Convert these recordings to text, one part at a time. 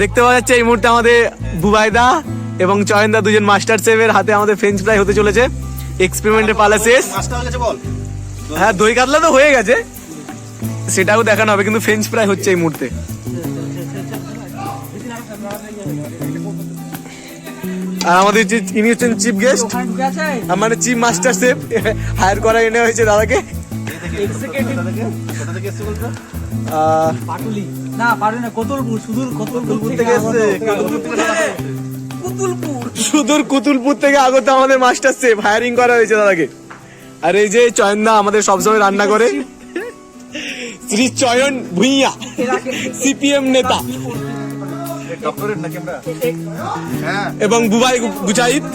দেখতে পাওয়া যাচ্ছে এই মুহূর্তে আমাদের বুবাইদা এবং চয়নদা দুজন মাস্টার শেফের হাতে আমাদের ফ্রেঞ্চ ফ্রাই হতে চলেছে। এক্সপেরিমেন্টের পালা শেষ। হ্যাঁ, দই কাতলা তো হয়ে গেছে, সেটাও দেখানো হবে, কিন্তু ফ্রেঞ্চ ফ্রাই হচ্ছে এই মুহূর্তে। আর আমাদের যে ইনি হচ্ছেন চিফ গেস্ট, মানে চিফ মাস্টার শেফ, হায়ার করা এনে হয়েছে দাদাকে। সুদূর কুতুলপুর থেকে আগত আমাদের মাস্টার শেফ হায়ারিং করা হয়েছে দাদাকে। আর এই যে চয়নদা আমাদের সবসময় রান্না করে, শ্রী চয়ন ভুইয়া, সিপিএম নেতা, এবং বুবাই গুচাইত।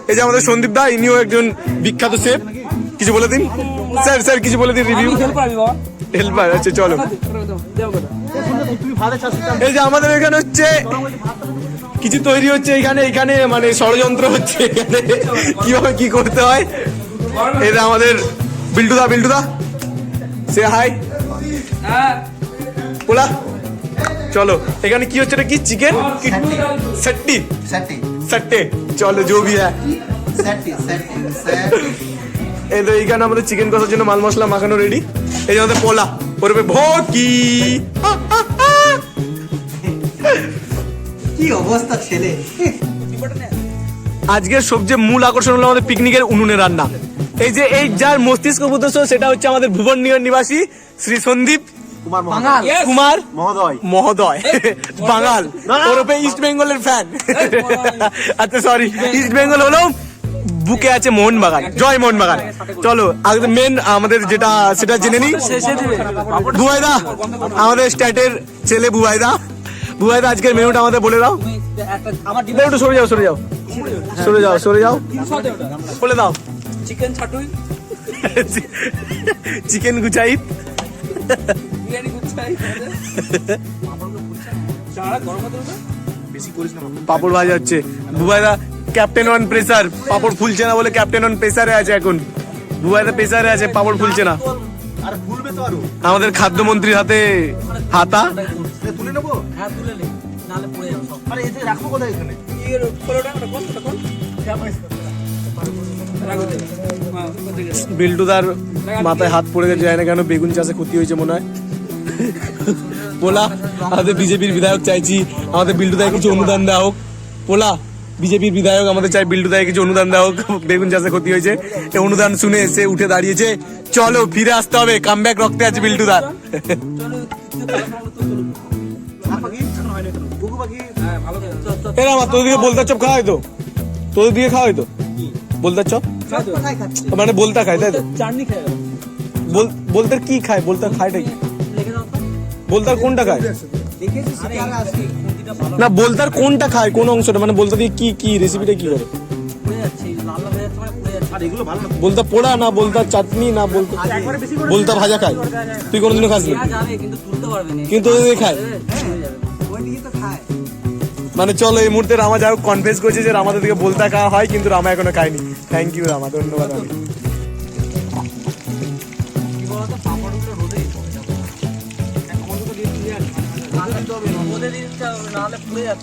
এই যে আমাদের সন্দীপ দা, ইনিও একজন বিখ্যাত শেফ। কিছু বলে দিন স্যার, স্যার কিছু বলে দিন, রিভিউ হেল্পার। আচ্ছা চলো, এই যে আমাদের এখানে হচ্ছে কিছু তৈরি হচ্ছে এখানে, এখানে মানে ষড়যন্ত্র হচ্ছে এখানে কিভাবে কি করতে হয়। এটা আমাদের বিল্টুদা, বিল্টুদা সে হাই বলা। চলো এখানে কি হচ্ছে, এটা কি চিকেন সট্টি সট্টে, চলো জো ভি হ্যায়। এই তো এইখানে আমাদের চিকেন কষার জন্য মাল মশলা মাখানো রেডি। এই যে আমাদের পোলা, ওর ভোকি, কি অবস্থা ছেলে। আজকের সবচেয়ে মূল আকর্ষণ হলো আমাদের পিকনিকের উনুনে রান্না। এই যে এই যার মস্তিষ্ক উদ্দেশ্য, সেটা হচ্ছে আমাদের ভুবন নিবাসী শ্রী সন্দীপ কুমার মহোদয়, বাঙাল, ওরফে ইস্ট বেঙ্গলের ফ্যান। আচ্ছা সরি, ইস্ট বেঙ্গল হলো বুকে আছে মোহনবাগান, জয় মোহনবাগান। চলো আগে মেন আমাদের যেটা সেটা জেনে নিই। বুবাইদা, আমাদের স্ট্যাটের ছেলে বুবাইদা, বুবাইদা আজকের মেনুটা আমাদের বলে দাও। একটু সরে যাও, সরে যাও, সরে যাও, সরে যাও, বলে দাও। চিকেন ছাটুই, চিকেন গুচাই, বিরিয়ানি গুছাই, পাপড় ভাজা হচ্ছে। বুবাইদা ক্যাপ্টেন অন প্রেসার, পাপড় ফুলছে না বলে ক্যাপ্টেন অন প্রেসারে আছে এখন। বুবাইদা প্রেসারে আছে, পাপড় ফুলছে না। আমাদের খাদ্যমন্ত্রীর হাতে হাতা। তুলে নেবো, হ্যাঁ তুলে নে, নালে পড়ে যাবে সব। আরে এতে রাখবো কোথায় এখানে? এর ফলোটা কোন কোন রাখো দে। হ্যাঁ কোথা গেছে? বিল্টুদার মাথায় হাত পড়ে গেছে, জানি না কেন, বেগুন চাষে ক্ষতি হয়েছে মনে হয়। পোলা, আমাদের বিজেপির বিধায়ক চাইছি আমাদের বিল্টুদায় কিছু অনুদান দেওয়া হোক। পোলা, বিজেপির বিধায়ক আমাদের চাই বিল্টুদায় কিছু অনুদান দেওয়া হোক, বেগুন চাষে ক্ষতি হয়েছে। এই অনুদান শুনে এসে উঠে দাঁড়িয়েছে, চলো ফিরে আসতে হবে, কামব্যাক রক্তে আছে বিল্টুদার। এরা আমার তোদের দিকে বলতার চপ খাওয়া হয়তো, তোদের দিকে খাওয়া হয়তো বলতার চপ, মানে বলতা খায় তাই তো? চাটনি খায়, বলতার কি খায়, বলতার খায়টা কি, লিখে দাও তো। বলতার কোনটা খায় না, বলতার কোনটা খায়, কোন অংশটা, মানে বলতা দিয়ে কি কি রেসিপিটা কি করে? পুড়ে যাচ্ছে, লাল লাল হয়ে যাচ্ছে, মানে পুড়ে যাচ্ছে। আর এগুলো ভালো না। বলতা পোড়া না বলতা চাটনি না বলতা, বলতা ভাজা খায়? তুই কোনোদিনও খাস না? দেয়া যাবে কিন্তু তুলতে পারবে না। কিন্তু ওদের দিয়ে খায়। হয়ে যাবে। ওই নিয়ে তো খায়। মানে চলো এই মুহূর্তে রামা যাই হোক কনফেস করছে যে রামাদের দিকে বলতা খাওয়া হয়, কিন্তু রামা এখনো খায়নি। থ্যাংক ইউ রামা, ধন্যবাদ। আমি কি বলতো, পাপড়গুলো রোদে দিতে হবে। রোদে দিতে হবে, নাহলে পুড়ে যাচ্ছে।